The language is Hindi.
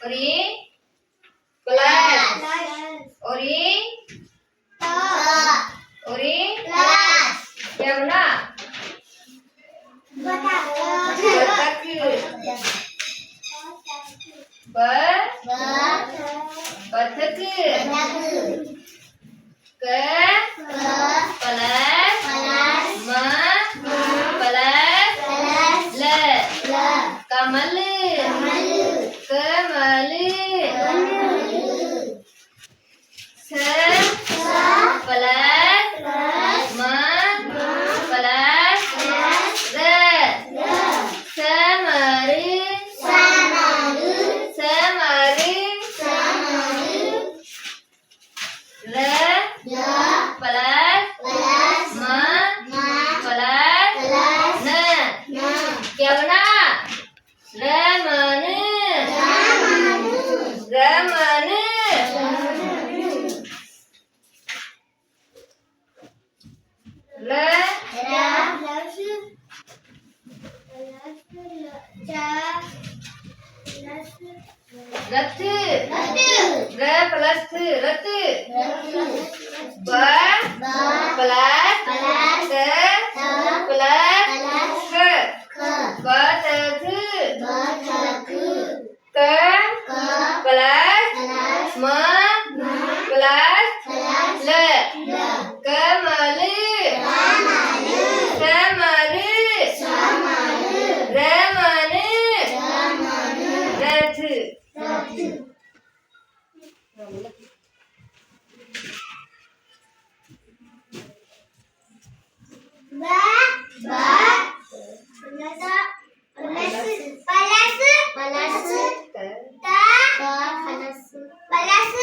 और ये प्लस और ये और ये क्या बना? बतख बतख क प्लस म प्लस ल कमल कमल स प्लस म प्लस र समर समर र प्लस म प्लस न क्या बना? रमन रमन रथ र प्लस रथ ब प्लस स प्लस ख बतख क प्लस म प्लस ल कमल समर रमन रथ